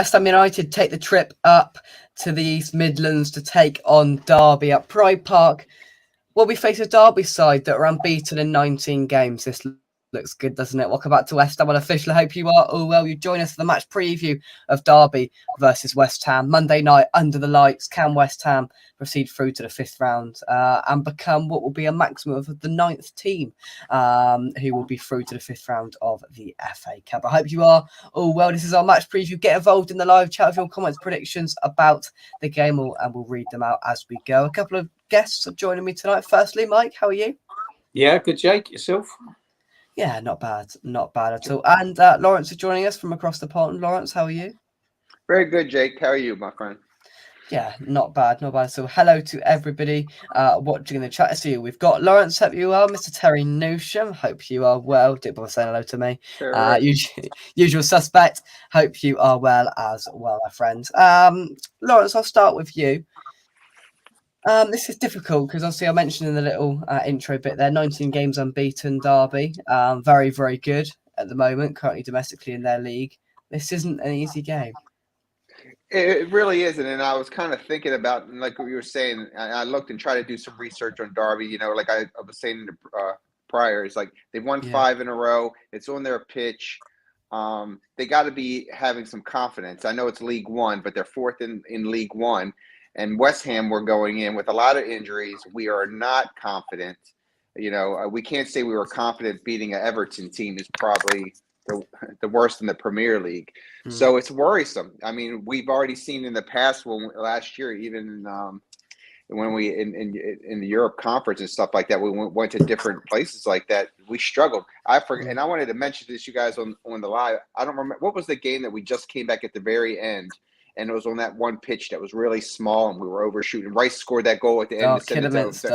West Ham United take the trip up to the East Midlands to take on Derby at Pride Park. Well, we face a Derby side that are unbeaten in 19 games. This looks good, doesn't it? Welcome back to West Ham Unofficial. I hope you are all well. You join us for the match preview of Derby versus West Ham. Monday night, under the lights. Can West Ham proceed through to the 5th round and become what will be a maximum of the 9th team who will be through to the 5th round of the FA Cup? I hope you are all well. This is our match preview. Get involved in the live chat with your comments, predictions about the game, and we'll read them out as we go. A couple of guests are joining me tonight. Firstly, Mike, how are you? Yeah, good, Jake. Yourself? Yeah, not bad at all. And Lawrence is joining us from across the pond. Lawrence, how are you? Very good, Jake. How are you, my friend? Yeah, not bad. So hello to everybody watching in the chat. I see you. We've got Lawrence, hope you are. Mr. Terry Newsham, hope you are well. Did bother saying hello to me. Sure. Usual suspect, hope you are well as well, my friend. Lawrence, I'll start with you. This is difficult because obviously I mentioned in the little intro bit there, 19 games unbeaten, Derby. Very, very good at the moment, currently domestically in their league. This isn't an easy game. It really isn't. And I was kind of thinking about, like what you were saying, I looked and tried to do some research on Derby. You know, like I was saying prior, it's like they've won 5 in a row. It's on their pitch. They got to be having some confidence. I know it's League One, but they're 4th in League One. And West Ham were going in with a lot of injuries. We are not confident. You know, we can't say we were confident beating an Everton team is probably the worst in the Premier League. So it's worrisome. I mean, we've already seen in the past last year, even when we in the Europe Conference and stuff like that, we went to different places like that. We struggled. I forget, and I wanted to mention this, you guys on the live. I don't remember what was the game that we just came back at the very end. And it was on that one pitch that was really small, and we were overshooting. Rice scored that goal at the end. Kidderminster.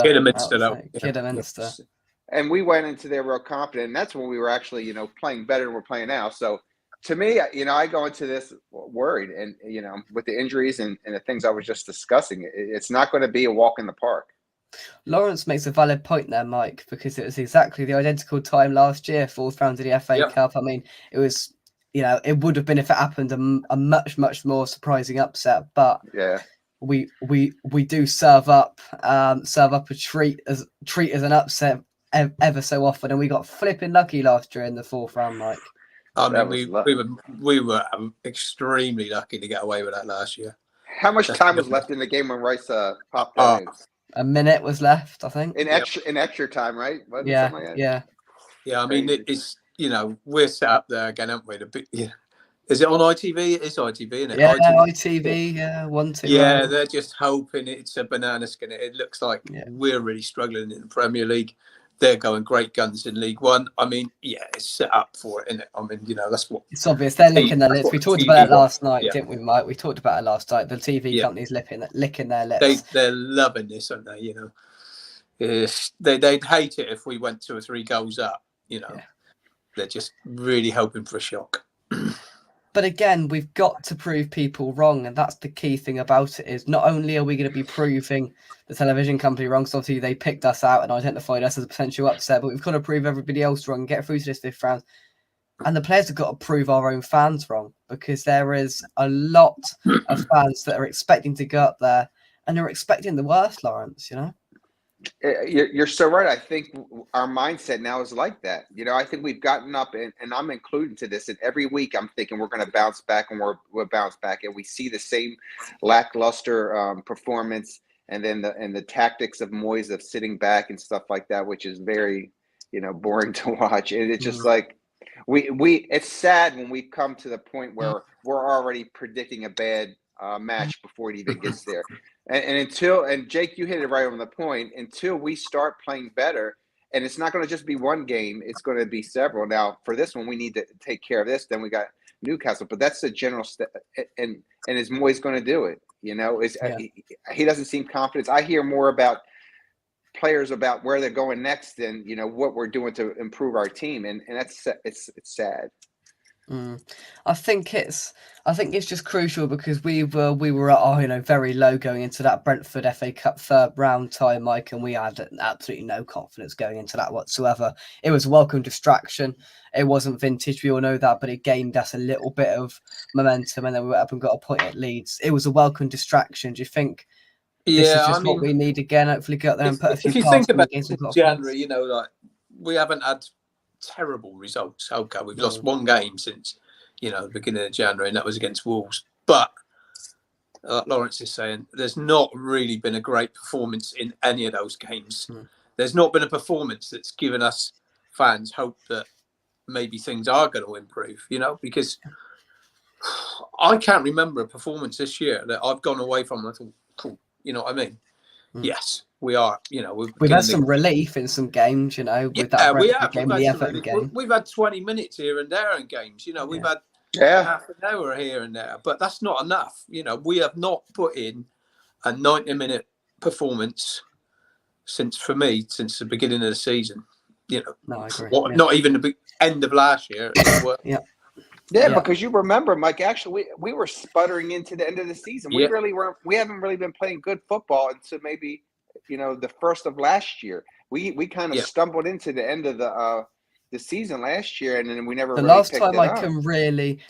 And we went into there real confident, and that's when we were actually, you know, playing better than we're playing now. So, to me, you know, I go into this worried, and you know, with the injuries and the things I was just discussing, it's not going to be a walk in the park. Lawrence makes a valid point there, Mike, because it was exactly the identical time last year, 4th round of the FA Cup. I mean, it was. You know, it would have been if it happened a much more surprising upset, but we do serve up a treat as an upset ever so often, and we got flipping lucky last year in the 4th round, Mike. I mean, we were extremely lucky to get away with that last year. How much time was left in the game when Rice popped that in? A minute was left, I think. In extra time, right? Yeah. I mean, it's. You know, we're set up there again, aren't we? Is it on ITV? It is ITV, isn't it? Yeah, ITV, 1-2. Yeah, they're just hoping it's a banana skin. It looks like we're really struggling in the Premier League. They're going great guns in League One. I mean, it's set up for it, isn't it? I mean, you know, that's what... It's obvious. They're licking their lips. We talked about it last night, didn't we, Mike? We talked about it last night. The TV company's licking their lips. They're loving this, aren't they? You know, they'd hate it if we went 2 or 3 goals up, you know. Yeah. They're just really hoping for a shock. But again, we've got to prove people wrong. And that's the key thing about it is not only are we going to be proving the television company wrong, so obviously they picked us out and identified us as a potential upset, but we've got to prove everybody else wrong and get through to this 5th round. And the players have got to prove our own fans wrong because there is a lot of fans that are expecting to go up there and they're expecting the worst, Lawrence, you know? You're so right. I think our mindset now is like that. You know, I think we've gotten up, and I'm included to this. And every week I'm thinking we're going to bounce back, and we'll bounce back, and we see the same lackluster performance, and then the tactics of Moyes of sitting back and stuff like that, which is very, you know, boring to watch. And it's just like it's sad when we come to the point where we're already predicting a bad match before it even gets there. And Jake, you hit it right on the point, until we start playing better, and it's not going to just be one game, it's going to be several. Now, for this one, we need to take care of this. Then we got Newcastle, but that's the general step. And is Moyes going to do it? You know, he doesn't seem confident. I hear more about players about where they're going next than, you know, what we're doing to improve our team. And that's it's sad. I think it's just crucial because we were at very low going into that Brentford FA Cup third round tie, Mike, and we had absolutely no confidence going into that whatsoever. It was a welcome distraction. It wasn't vintage, we all know that, but it gained us a little bit of momentum, and then we went up and got a point at Leeds. It was a welcome distraction. Do you think this is just what we need again? Hopefully, go out there and put a few. If you think about January, like we haven't had terrible results. Okay, we've lost one game since the beginning of January, and that was against Wolves. But like Lawrence is saying, there's not really been a great performance in any of those games. There's not been a performance that's given us fans hope that maybe things are going to improve. Because I can't remember a performance this year that I've gone away from and I thought, cool. You know what I mean? Yes, we are. We've had some relief in some games. With that Brentford game, the Everton game. We've had 20 minutes here and there in games. We've had half an hour here and there, but that's not enough. We have not put in a 90-minute performance since the beginning of the season. No, I agree. Not even the end of last year. Yeah, because you remember, Mike, actually, we were sputtering into the end of the season. We really weren't. We haven't really been playing good football until maybe, the first of last year. We kind of stumbled into the end of the season last year, and then we never. The last time I can really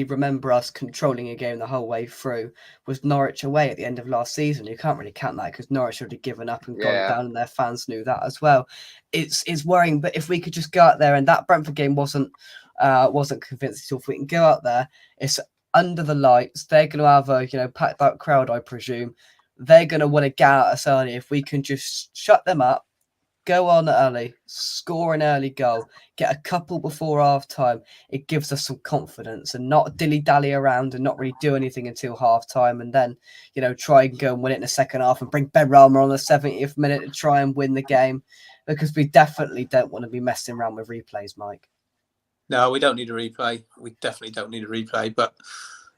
remember us controlling a game the whole way through was Norwich away at the end of last season. You can't really count that because Norwich had given up and gone down, and their fans knew that as well. It's worrying, but if we could just go out there, and that Brentford game wasn't convincing. So if we can go out there, it's under the lights. They're going to have a packed out crowd, I presume. They're going to want to get at us early. If we can just shut them up, go on early, score an early goal, get a couple before half time, it gives us some confidence and not dilly-dally around and not really do anything until half time, and then try and go and win it in the second half and bring Ben Rama on the 70th minute to try and win the game, because we definitely don't want to be messing around with replays, Mike. No, we don't need a replay. We definitely don't need a replay. But,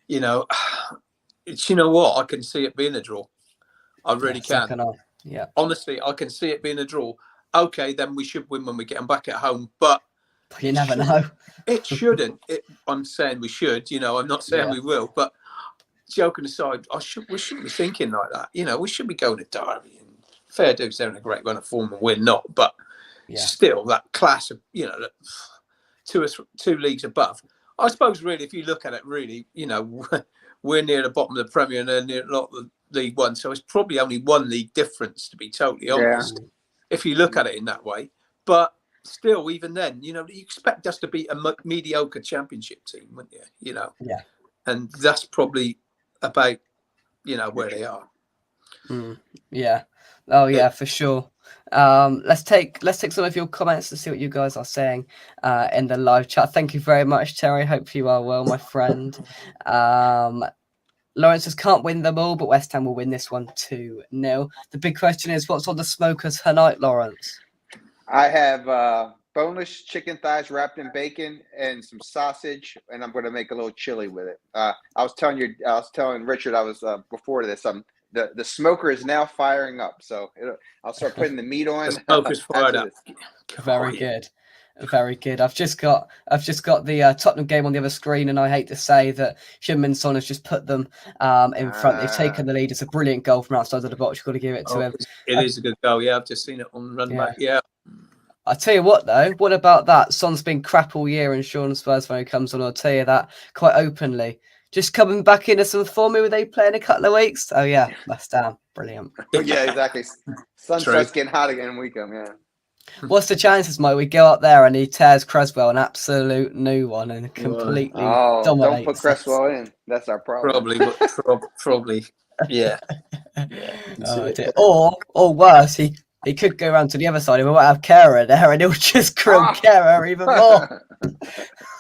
what? I can see it being a draw. I really can. Yeah. Honestly, I can see it being a draw. Okay, then we should win when we get them back at home. But you never know. It shouldn't. I'm saying we should. I'm not saying we will. But joking aside, we shouldn't be thinking like that. We should be going to Derby. And fair dues, they're in a great run of form and we're not. But still, that class of, two leagues above. I suppose, really, if you look at it, really, we're near the bottom of the Premier and they're near a lot of the League One. So it's probably only one league difference, to be totally honest, if you look at it in that way. But still, even then, you expect us to be a mediocre Championship team, wouldn't you? Yeah. And that's probably about, where they are. Yeah. Oh, yeah, for sure. Let's take some of your comments to see what you guys are saying in the live chat. Thank you very much, Terry. Hope you are well, my friend. Lawrence says can't win them all, but West Ham will win this one 2-0. The big question is, what's on the smokers tonight, Lawrence? I have boneless chicken thighs wrapped in bacon and some sausage, and I'm going to make a little chili with it. I was telling Richard, before this, the smoker is now firing up, so I'll start putting the meat on. The smoker's fired up. Very good. Very good. I've just got the Tottenham game on the other screen, and I hate to say that Heung-min Son has just put them in front. They've taken the lead. It's a brilliant goal from outside of the box. You've got to give it to him. It is a good goal. Yeah, I've just seen it on run back. Yeah. I tell you what, though. What about that? Son's been crap all year, and Sean Spurs when he comes on, I'll tell you that quite openly. Just coming back into some form. Who they play in a couple of weeks? Oh yeah, West Ham. Brilliant. Yeah, exactly. Sun starts getting hot again in weekend. Yeah. What's the chances, Mike? We go up there and he tears Cresswell an absolute new one and completely dominates. Don't put Cresswell in. That's our problem. Probably. Yeah. Or worse, he could go around to the other side and we might have Kehrer there and he'll just grill Kehrer even more.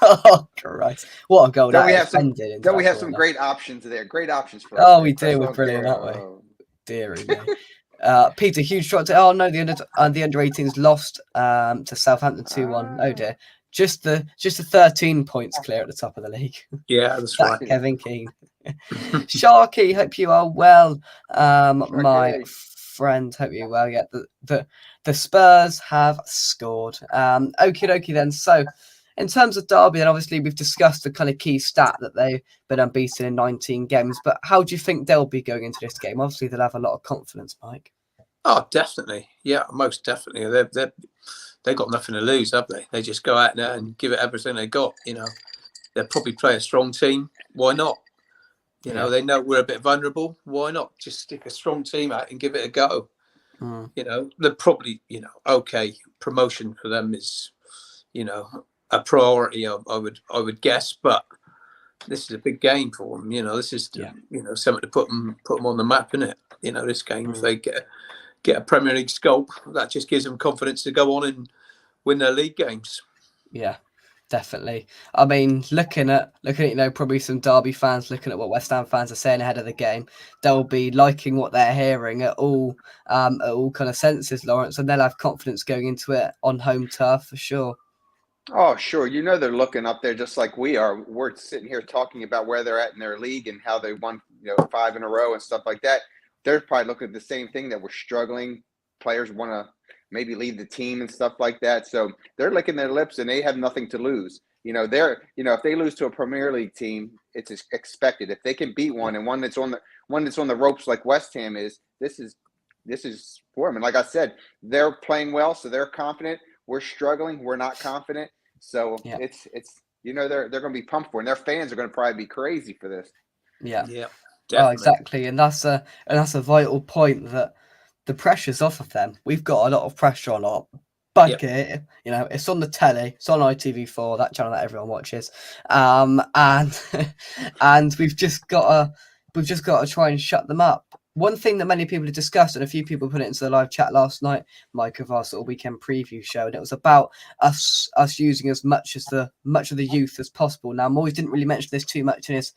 Oh, Christ. What a goal. Don't we have some great options there? Great options for us. Oh, we do. We're brilliant, aren't we? Deary me. Peter, huge shot to. Oh no, the under 18s lost to Southampton 2-1. Oh dear, just the 13 points clear at the top of the league. Yeah, that's right. Kevin Keane. Sharky, hope you are well, my friend. Hope you're well. Yeah, the Spurs have scored. Okie dokie then. So in terms of Derby, and obviously we've discussed the kind of key stat that they've been unbeaten in 19 games, but how do you think they'll be going into this game? Obviously, they'll have a lot of confidence, Mike. Oh, definitely. Yeah, most definitely. They've got nothing to lose, have they? They just go out there and give it everything they got. They'll probably play a strong team. Why not? They know we're a bit vulnerable. Why not just stick a strong team out and give it a go? They're probably, okay, promotion for them is, a priority. I would guess, but this is a big game for them. This is something to put them on the map, isn't it? This game, if they get a Premier League scope, that just gives them confidence to go on and win their league games. Yeah, definitely. I mean, looking at probably some Derby fans looking at what West Ham fans are saying ahead of the game, they'll be liking what they're hearing at all kind of senses, Lawrence, and they'll have confidence going into it on home turf for sure. Oh, sure. They're looking up there just like we are. We're sitting here talking about where they're at in their league and how they won 5 in a row and stuff like that. They're probably looking at the same thing, that we're struggling. Players want to maybe leave the team and stuff like that. So they're licking their lips and they have nothing to lose. If they lose to a Premier League team, it's expected. If they can beat one, and one that's on the ropes like West Ham is, this is for them. And like I said, they're playing well, so they're confident. We're struggling. We're not confident. So it's they're going to be pumped for, and their fans are going to probably be crazy for this. Yeah. Yeah. Oh, exactly, and that's a vital point, that the pressure's off of them. We've got a lot of pressure on our bucket. It's on the telly, it's on ITV4, that channel that everyone watches, and and we've just got to try and shut them up. One thing that many people have discussed, and a few people put it into the live chat last night, Mike, of our sort of weekend preview show, and it was about us using as much of the youth as possible. Now, Moyes didn't really mention this too much in his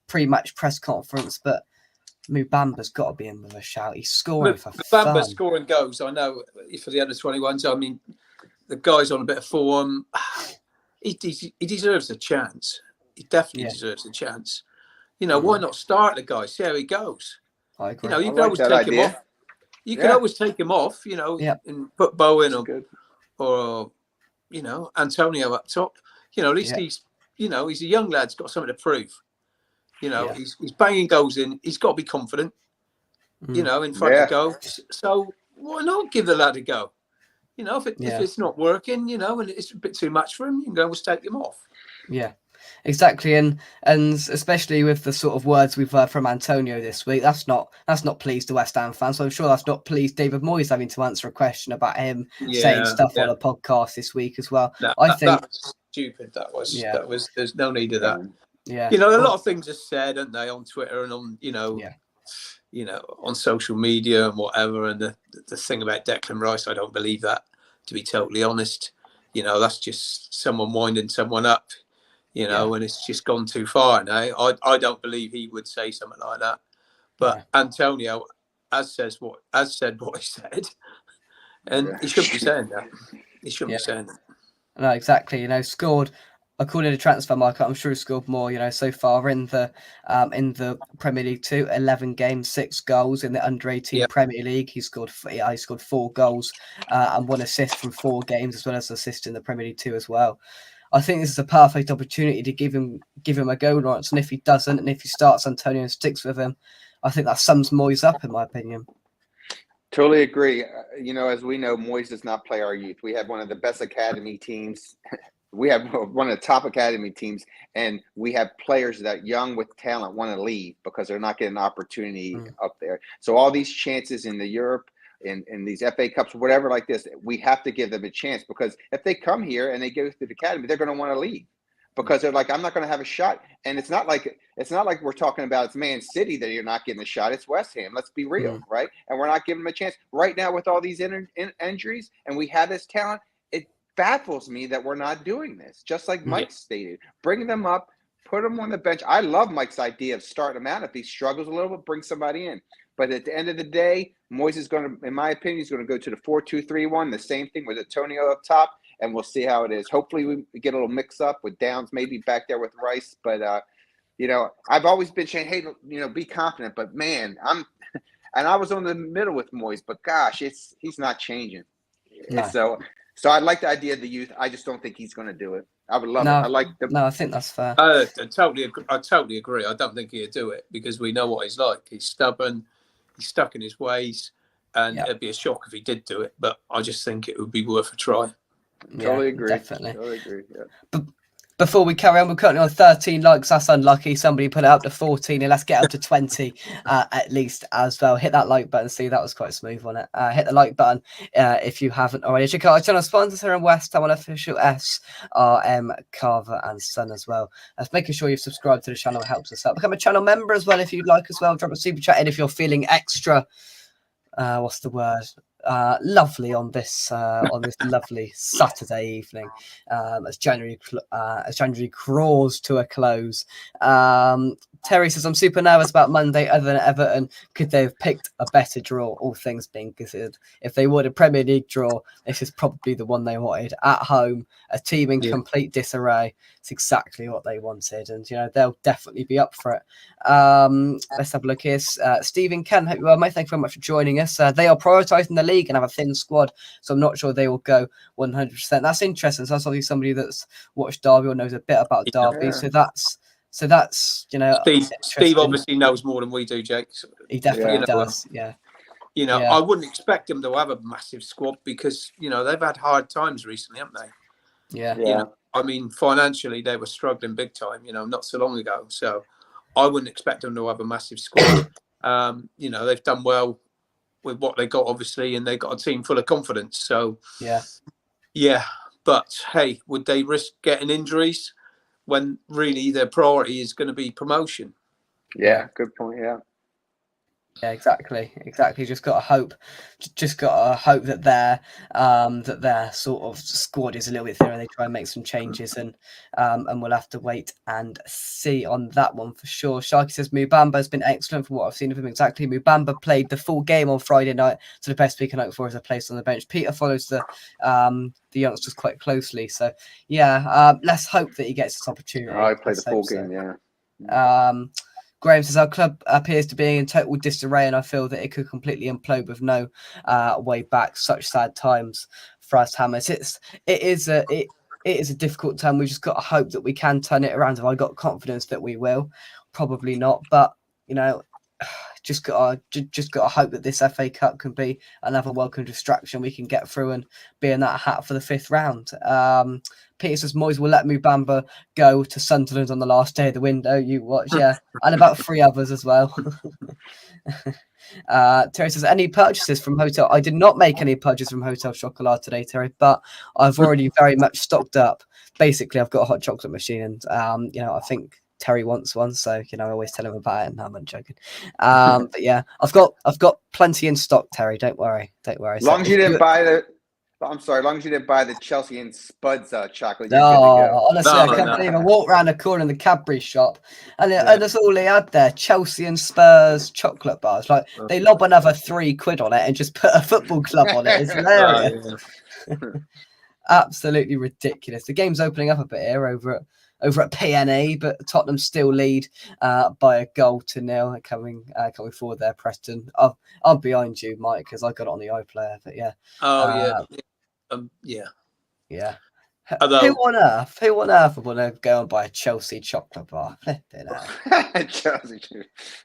pre-match press conference, but Mubamba's got to be in with a shout. He's scoring for fun. Mubamba scoring goals. I know for the under-21s. I mean, the guy's on a bit of form. He deserves a chance. He definitely deserves a chance. Why not start the guy? See how he goes. I agree. You can always take him off. You can always take him off. And put Bowen or Antonio up top. At least he's a young lad's got something to prove. He's banging goals in. He's got to be confident. In front of goal. So why not give the lad a go? If it's not working, and it's a bit too much for him, you can go and take him off. Yeah, exactly. And especially with the sort of words we've heard from Antonio this week, that's not pleased the West Ham fans. So I'm sure that's not pleased David Moyes having to answer a question about him saying stuff on a podcast this week as well. I think that was stupid. That was. There's no need of that. Yeah. A lot of things are said, aren't they, on Twitter and on on social media and whatever. And the thing about Declan Rice, I don't believe that, to be totally honest. That's just someone winding someone up, and it's just gone too far now. I don't believe he would say something like that. But Antonio has said what he said, and he shouldn't be saying that. He shouldn't be saying that. No, exactly. Scored, according to Transfer Market, I'm sure he scored more, so far in the Premier League 2, 11 games, 6 goals. In the under-18 Premier League, he scored 4 goals and 1 assist from 4 games, as well as assist in the Premier League 2 as well. I think this is a perfect opportunity to give him a go, Lawrence. And if he doesn't, and if he starts Antonio and sticks with him, I think that sums Moyes up, in my opinion. Totally agree. As we know, Moyes does not play our youth. We have one of the best academy teams. We have one of the top academy teams, and we have players that young with talent want to leave because they're not getting an opportunity up there. So all these chances in the Europe, in these FA Cups, whatever like this, we have to give them a chance, because if they come here and they go to the academy, they're going to want to leave because they're like, I'm not going to have a shot. And it's not like we're talking about it's Man City that you're not getting a shot. It's West Ham. Let's be real, right? And we're not giving them a chance right now with all these injuries, and we have this talent. Baffles me that we're not doing this. Just like Mike stated, bring them up, put them on the bench. I love Mike's idea of starting him out. If he struggles a little bit, bring somebody in. But at the end of the day, Moyes is going to, in my opinion, he's going to go to the 4-2-3-1, the same thing with Antonio up top, and we'll see how it is. Hopefully we get a little mix up with Downs maybe back there with Rice. But I've always been saying, hey, be confident. But man, I was on the middle with Moyes, but gosh, he's not changing. No. So I like the idea of the youth. I just don't think he's going to do it. I would love No, it. I like the. no, I think that's fair. I totally agree. I don't think he'd do it because we know what he's like. He's stubborn. He's stuck in his ways, and it'd be a shock if he did do it. But I just think it would be worth a try. Totally agree. Definitely. Totally agree. Yeah. But before we carry on, we're currently on 13 likes. That's unlucky. Somebody put it up to 14, and let's get up to 20 at least as well. Hit that like button. See, that was quite smooth on it. Hit the like button if you haven't already. Check out our channel sponsors here in West Ham on official SRM Carver and Son as well. Making sure you've subscribed to the channel helps us out. Become a channel member as well if you'd like as well. Drop a super chat in if you're feeling extra. What's the word? Lovely on this lovely Saturday evening as January crawls to a close. Terry says, I'm super nervous about Monday other than Everton. Could they have picked a better draw, all things being considered? If they would a Premier League draw, this is probably the one they wanted. At home, a team in complete disarray. It's exactly what they wanted, and they'll definitely be up for it. Let's have a look here. Stephen Kent, hope you well, mate. Thank you very much for joining us. They are prioritising the league and have a thin squad, so I'm not sure they will go 100%. That's interesting. So that's obviously somebody that's watched Derby or knows a bit about Derby. Yeah. So that's Steve obviously knows more than we do, Jake. He definitely does. Yeah. I wouldn't expect them to have a massive squad because they've had hard times recently, haven't they? Yeah. I mean, financially they were struggling big time, not so long ago. So I wouldn't expect them to have a massive squad. They've done well with what they got, obviously, and they got a team full of confidence. So yeah. But hey, would they risk getting injuries when really their priority is going to be promotion? Yeah, good point. Yeah. Yeah, exactly. Just got to hope that their sort of squad is a little bit thinner and they try and make some changes, and we'll have to wait and see on that one for sure. Sharky says Mubamba has been excellent from what I've seen of him. Exactly. Mubamba played the full game on Friday night, so the best we can hope for is a place on the bench. Peter follows the youngsters quite closely, so let's hope that he gets this opportunity. I played the full game, Graham says our club appears to be in total disarray, and I feel that it could completely implode with no way back. Such sad times for us Hammers. It is a difficult time. We've just got to hope that we can turn it around. Have I got confidence that we will? Probably not, but just got to hope that this FA Cup can be another welcome distraction we can get through and be in that hat for the 5th round. Peter says Moyes will let Mubamba go to Sunderland on the last day of the window. You watch, and about 3 others as well. Terry says, any purchases from Hotel? I did not make any purchases from Hotel Chocolat today, Terry, but I've already very much stocked up. Basically, I've got a hot chocolate machine, and I think Terry wants one, so I always tell him about it. And I'm joking, but yeah, I've got plenty in stock, Terry. Don't worry. As long as you didn't buy the Chelsea and Spuds chocolate. No, honestly, I can't believe I walked around the corner in the Cadbury shop, and that's all they had there: Chelsea and Spurs chocolate bars. Like they lob another £3 on it and just put a football club on it. It's hilarious. Absolutely ridiculous. The game's opening up a bit here over at PNA, but Tottenham still lead by a goal to 0. Coming forward there, Preston. I'm behind you, Mike, because I got it on the iPlayer. But yeah. Yeah. Although, who on earth would want to go and buy a Chelsea chocolate bar? Flipping out. Chelsea.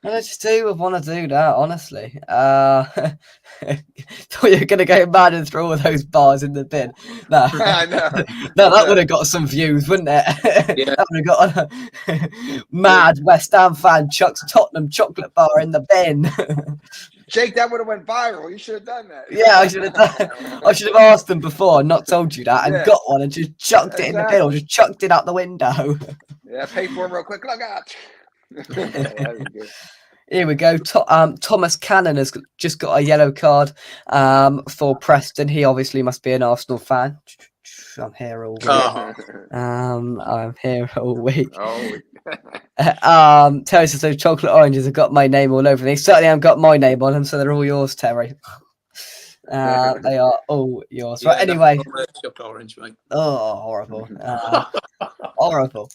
I just would want to do that, honestly. Thought you were going to go mad and throw all those bars in the bin. No, I know. No, that would have got some views, wouldn't it? Yeah. That would have got mad West Ham fan chucks Tottenham chocolate bar in the bin. Jake, that would have went viral. You should have done that. Yeah, I should have done. I should have asked them before and not told you that, and got one and just chucked it in the bin or just chucked it out the window. Yeah, pay for it real quick. Look out. Here we go. Thomas Cannon has just got a yellow card for Preston. He obviously must be an Arsenal fan. I'm here all week. I'm here all week. Terry says those chocolate oranges have got my name all over them. They certainly haven't got my name on them, so they're all yours, Terry. They are all yours. But anyway, orange, mate. Oh, horrible. Horrible.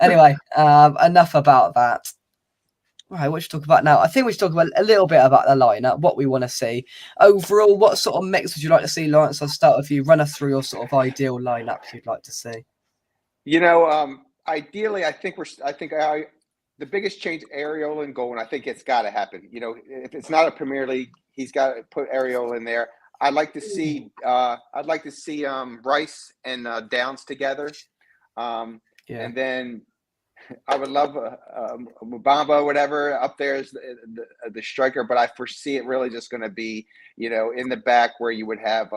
Anyway, enough about that. Right, what should we talk about now? I think we should talk about a little bit about the lineup, what we want to see. Overall, what sort of mix would you like to see, Lawrence? I'll start with you. Run us through your sort of ideal lineup you'd like to see. Ideally, I think the biggest change, Areola in goal, and I think it's got to happen. If it's not a Premier League, he's got to put Areola in there. I'd like to see Rice and Downs together, and then I would love Mubamba, whatever, up there as the striker. But I foresee it really just going to be, in the back where you would have.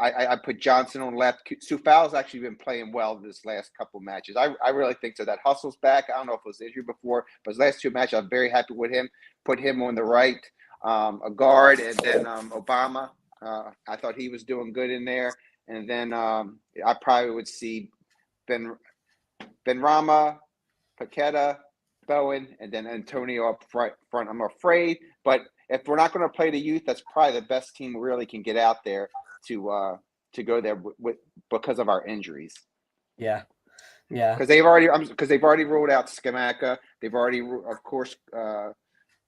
I put Johnson on left. Soufal's actually been playing well this last couple of matches. I really think so. That Hustle's back. I don't know if it was injured before, but his last 2 matches, I'm very happy with him. Put him on the right, a guard, and then Obama. I thought he was doing good in there. And then I probably would see Benrahma, Paqueta, Bowen, and then Antonio up front. I'm afraid, but if we're not going to play the youth, that's probably the best team we really can get out there to go there with because of our injuries. Yeah. Because they've already ruled out Scamacca. They've already, of course,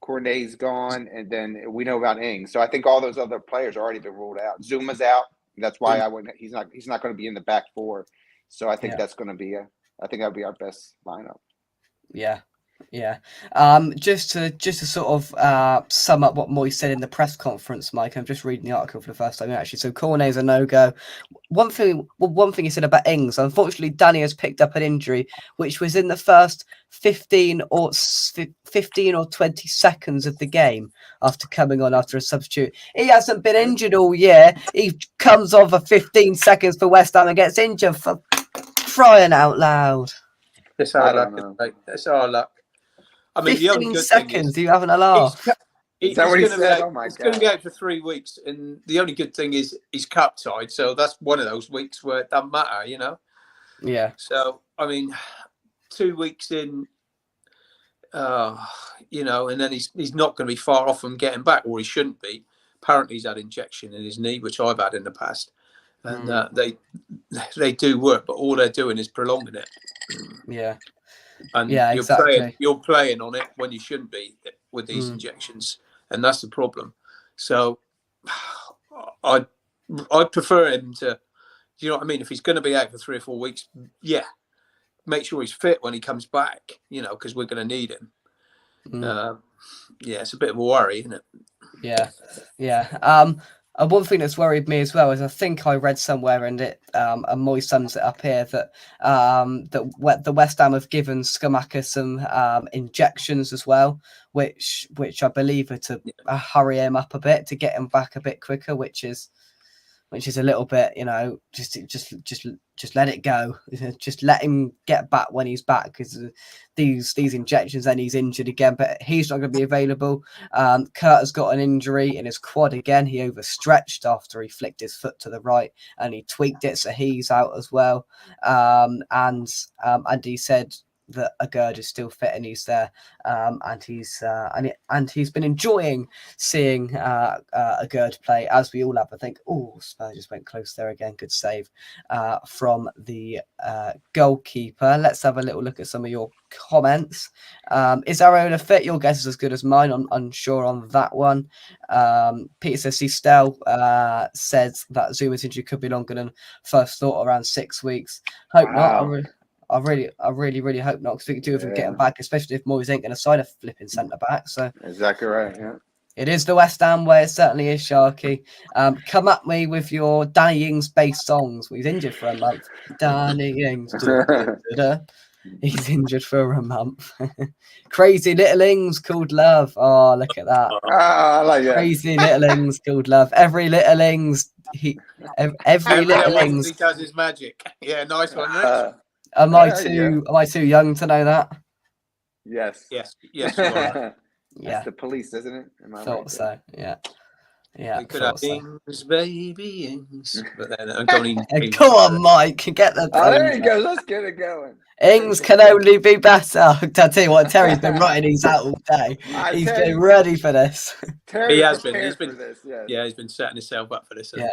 Cornet's gone, and then we know about Ings. So I think all those other players already been ruled out. Zuma's out. That's why I wouldn't. He's not going to be in the back four. So I think that's going to be I think that'll be our best lineup. Yeah. Just to sort of sum up what Moyes said in the press conference, Mike. I'm just reading the article for the first time actually. So Cornet's a no-go. One thing he said about Ings. Unfortunately, Danny has picked up an injury, which was in the first 15 or 20 seconds of the game after coming on after a substitute. He hasn't been injured all year. He comes off for 15 seconds for West Ham and gets injured, for crying out loud. It's our luck. It's our luck. I mean, 15 the only good seconds, thing is, you having a laugh? Is that what he said? Oh my God. He's going to be out for 3 weeks. And the only good thing is he's cup side. So that's one of those weeks where it doesn't matter, Yeah. So, I mean, 2 weeks in, and then he's not going to be far off from getting back, or he shouldn't be. Apparently he's had injection in his knee, which I've had in the past. And they do work, but all they're doing is prolonging it. Yeah. And you're playing on it when you shouldn't be with these injections, and that's the problem. So I prefer him to, you know what I mean? If he's going to be out for 3 or 4 weeks, make sure he's fit when he comes back, because we're going to need him. It's a bit of a worry, isn't it? Yeah. One thing that's worried me as well is I think I read somewhere, and and Moyes sums it up here, that the West Ham have given Scamacca some injections as well, which I believe are to hurry him up a bit, to get him back a bit quicker, which is a little bit, just let it go. Just let him get back when he's back, because these injections, then he's injured again, but he's not going to be available. Kurt has got an injury in his quad again. He overstretched after he flicked his foot to the right and he tweaked it, so he's out as well. And he said that Agurd is still fit and he's there, and he's been enjoying seeing Agurd play, as we all have. I think. Oh, Spurs just went close there again. Good save from the goalkeeper. Let's have a little look at some of your comments. Is Areola fit? Your guess is as good as mine. I'm unsure on that one. Peter says Stell says that Zuma's injury could be longer than first thought, around 6 weeks. Hope not. I really hope not, because we could do with him getting back, especially if Moyes ain't going to sign a flipping centre back. So exactly right. Yeah, it is the West Ham way. It certainly is, Sharky. Come at me with your Danny Ings based songs. He's injured for a month. Danny Ings. He's injured for a month. Crazy Little Ings called Love. Oh, look at that. I like that. Crazy Little Ings called Love. Every Little Ings. Every Little Ings. He does his magic. Yeah, nice one, Rich. Am I too young to know that? Yes. Yeah. The Police, isn't it? Thought so. Yeah. We could have Ings, baby Ings. But then I'm going. Come on, Mike. Get the. Oh, there he goes. Let's get it going. Ings can only be better. I'll tell you what, Terry's been writing these out all day. He's been ready for this. Terry has been. He's been for this. Yeah, he's been setting himself up for this. Yeah.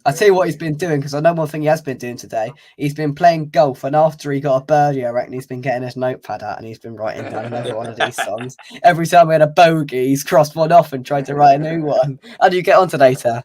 I tell you what he's been doing, because I know one thing he has been doing today. He's been playing golf, and after he got a birdie, I reckon he's been getting his notepad out and he's been writing down another one of these songs. Every time we had a bogey, he's crossed one off and tried to write a new one. How do you get on today, Ter?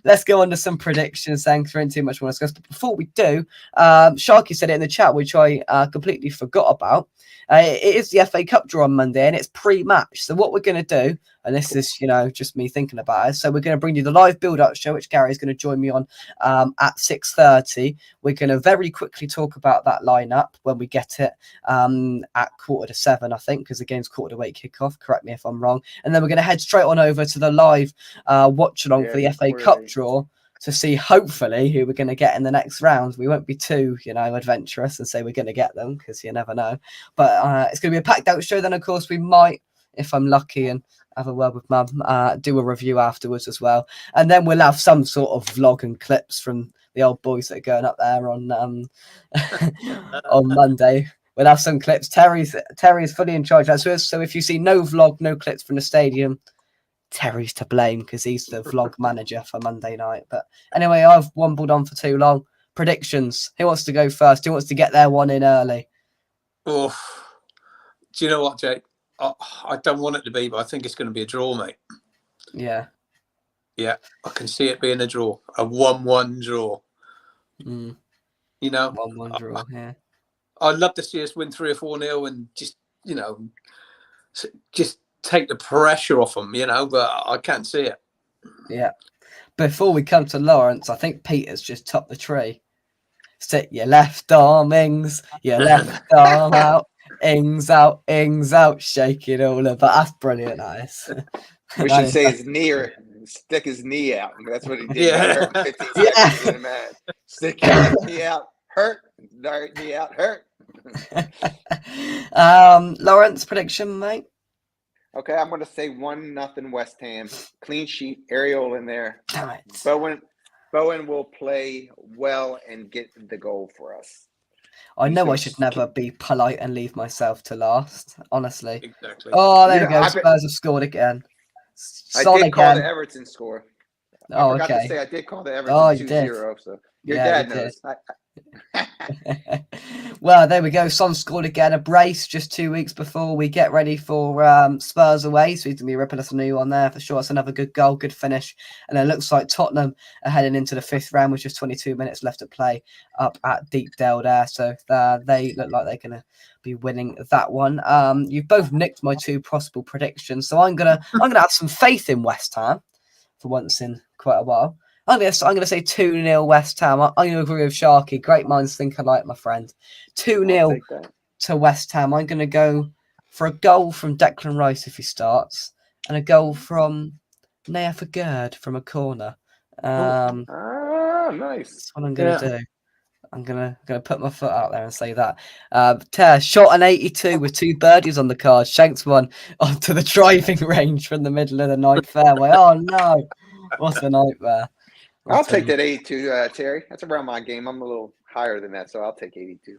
Let's go on to some predictions. Thanks for too much more discuss. But before we do, Sharky said it in the chat, which I completely forgot about. It is the FA Cup draw on Monday, and it's pre-match. So what we're going to do, and this is, just me thinking about it. So we're going to bring you the live build-up show, which Gary is going to join me on at 6:30. We're going to very quickly talk about that lineup when we get it at 6:45, I think, because the game's 7:45 kickoff. Correct me if I'm wrong. And then we're going to head straight on over to the live watch-along for the FA Cup draw to see, hopefully, who we're going to get in the next round. We won't be too, adventurous and say we're going to get them, because you never know. But it's going to be a packed-out show. Then, of course, we might, if I'm lucky and have a word with Mum, do a review afterwards as well. And then we'll have some sort of vlog and clips from the old boys that are going up there on on Monday. We'll have some clips. Terry's fully in charge of that. So if you see no vlog, no clips from the stadium, Terry's to blame, because he's the vlog manager for Monday night. But anyway, I've wombled on for too long. Predictions. Who wants to go first? Who wants to get their one in early? Oh, do you know what, Jake? I don't want it to be, but I think it's going to be a draw, mate. Yeah. Yeah, I can see it being a draw. A 1-1 draw. 1-1 draw, yeah. I'd love to see us win 3 or 4-0 and just take the pressure off them, but I can't see it. Yeah. Before we come to Lawrence, I think Peter's just topped the tree. Sit your left arm, Ings, your left arm out, Ings out, shake it all up. But that's brilliant, nice. We should say his knee, or stick his knee out. That's what he did. Yeah. 15 seconds in the match. Stick your knee out, hurt. Knee out, hurt. Lawrence, prediction, mate? Okay, I'm going to say 1-0 West Ham. Clean sheet, Areola in there. Damn it. Bowen will play well and get the goal for us. I know I should never be polite and leave myself to last, honestly. Exactly. Oh, there we go. Spurs have scored again. I did call the Everton score. I forgot to say I did call the Everton 2-0. So your dad knows. Well, there we go. Son scored again, a brace just 2 weeks before we get ready for Spurs away. So he's going to be ripping us a new one there for sure. It's another good goal, good finish. And it looks like Tottenham are heading into the 5th round with just 22 minutes left to play up at Deepdale there. So they look like they're going to be winning that one. You've both nicked my 2 possible predictions. So I'm gonna have some faith in West Ham for once in quite a while. I'm gonna say 2-0 West Ham. I'm gonna agree with Sharky. Great minds think alike, my friend. 2-0 to West Ham. I'm gonna go for a goal from Declan Rice if he starts, and a goal from Naya Fagerd from a corner. Nice. That's what I'm gonna do. I'm gonna put my foot out there and say that. Ter shot an 82 with 2 birdies on the card. Shanked one onto the driving range from the middle of the night fairway. Oh no! What a nightmare. I'll take that 82, Terry. That's around my game. I'm a little higher than that, so I'll take 82.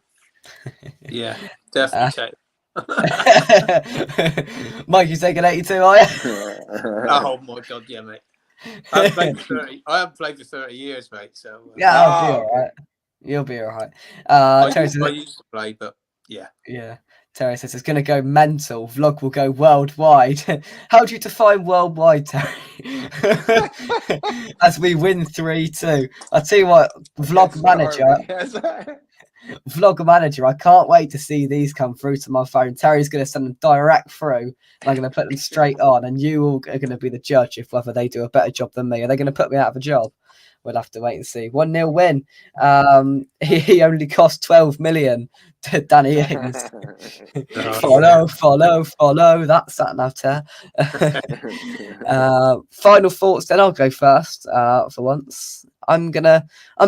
Yeah, definitely. Mike, you taking 82, are you? Oh my god, yeah, mate. I haven't played for 30 years, mate. So yeah, I'll be all right. You'll be all right. I used to play, but yeah. Yeah. Terry says it's going to go mental. Vlog will go worldwide. How do you define worldwide, Terry? As we win 3-2. I'll tell you what, Vlog Manager, I can't wait to see these come through to my phone. Terry's going to send them direct through. And I'm going to put them straight on. And you all are going to be the judge if whether they do a better job than me. Are they going to put me out of a job? We'll have to wait and see. 1-0 win. He only cost 12 million to Danny Ings. follow. That's that now, Ter. Final thoughts. Then I'll go first. For once, I'm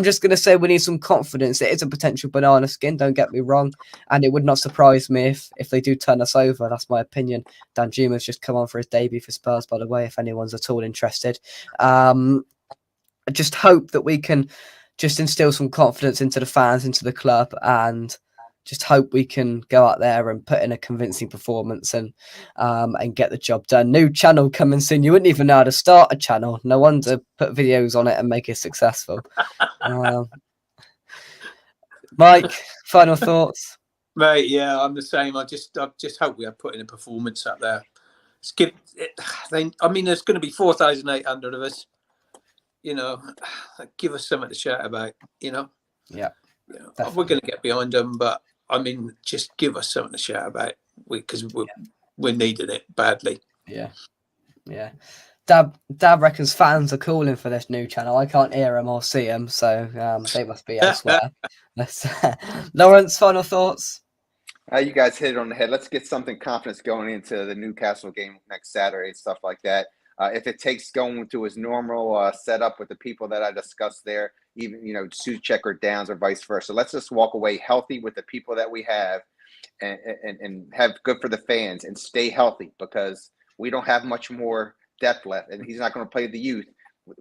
just gonna say we need some confidence. It is a potential banana skin. Don't get me wrong, and it would not surprise me if they do turn us over. That's my opinion. Danjuma's just come on for his debut for Spurs, by the way. If anyone's at all interested. I just hope that we can just instill some confidence into the fans, into the club, and just hope we can go out there and put in a convincing performance and get the job done. New channel coming soon. You wouldn't even know how to start a channel. No wonder put videos on it and make it successful. Mike, final thoughts? Mate, yeah, I'm the same. I just hope we are putting a performance up there. There's going to be 4,800 of us. you know, give us something to shout about. You know, Yeah, we're going to get behind them, but I mean, just give us something to shout about because we're needing it badly. Yeah. Dad reckons fans are calling for this new channel. I can't hear them or see them, so they must be elsewhere. Lawrence, final thoughts? You guys hit it on the head. Let's get something confidence going into the Newcastle game next Saturday and stuff like that. If it takes going to his normal setup with the people that I discussed there, even, Souček or Downs or vice versa, let's just walk away healthy with the people that we have and have good for the fans and stay healthy, because we don't have much more depth left, and he's not going to play the youth.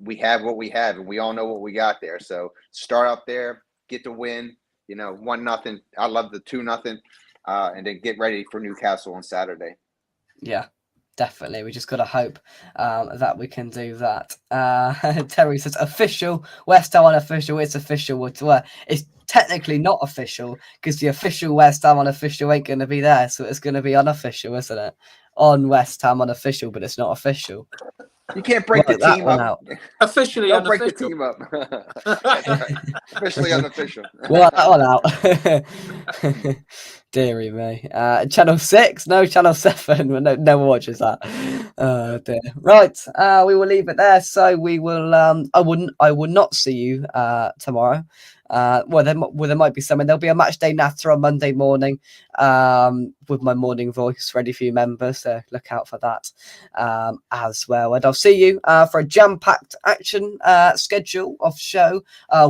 We have what we have, and we all know what we got there. So start up there, get the win, 1-0. I love the 2-0. And then get ready for Newcastle on Saturday. Yeah, definitely. We just got to hope that we can do that. Terry says, official, West Ham unofficial. It's official. It's technically not official because the official West Ham unofficial ain't going to be there. So it's going to be unofficial, isn't it? On West Ham unofficial, but it's not official. You can't break the team up. Officially Don't unofficial. break the team up. That's right. Officially unofficial. Well, that one out. Deary me. Channel 6? No, Channel 7. No one watches that. Oh dear. Right. We will leave it there. So we will. I will not see you tomorrow. Well, there might be something. There'll be a match day natter on Monday morning with my morning voice ready for you members, so look out for that as well. And I'll see you for a jam-packed action schedule of show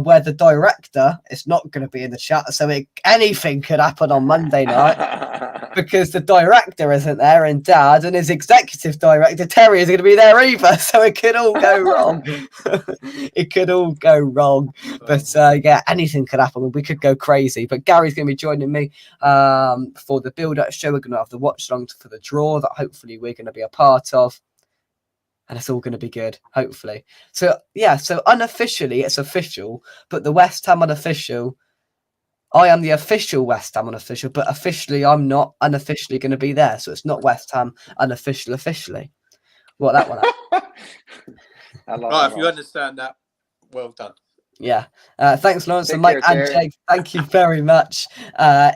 where the director is not going to be in the chat, so anything could happen on Monday night because the director isn't there, and Dad and his executive director Terry is going to be there either, so it could all go wrong. It could all go wrong, but yeah, anything could happen. We could go crazy, but Gary's going to be joining me for the build-up show. We're going to have the watch-along for the draw that hopefully we're going to be a part of, and it's all going to be good, hopefully. So yeah, so unofficially it's official, but the West Ham unofficial, I am the official West Ham unofficial, but officially I'm not unofficially going to be there, so it's not West Ham unofficial officially. Well, that one I love right, if you understand that, well done. Yeah. Thanks, Lawrence and Mike and Jake. Thank you very much.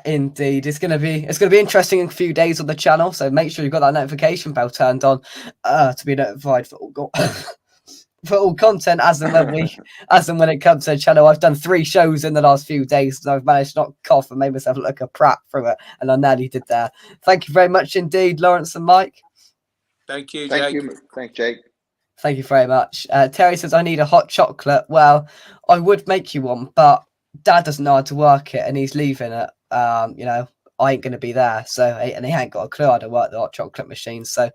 Indeed. It's gonna be interesting in a few days on the channel. So make sure you've got that notification bell turned on to be notified for all content as and when it comes to the channel. I've done 3 shows in the last few days, and I've managed to not cough and made myself look like a prat through it, and I nearly did there. Thank you very much indeed, Lawrence and Mike. Thank you, Jake. Thanks, Jake. Thank you very much. Terry says, I need a hot chocolate. Well, I would make you one, but Dad doesn't know how to work it and he's leaving it. I ain't going to be there. And he ain't got a clue how to work the hot chocolate machine. So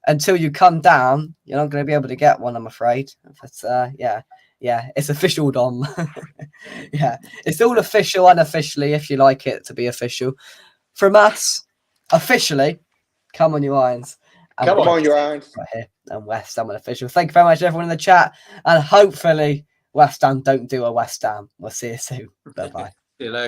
until you come down, you're not going to be able to get one, I'm afraid. But yeah, it's official, Dom. Yeah, it's all official, unofficially, if you like it to be official. From us, officially, come on, you irons. Come on, your irons. Right here, and West Ham official. Thank you very much, everyone in the chat, and hopefully West Ham don't do a West Ham. We'll see you soon. Bye bye. See you later.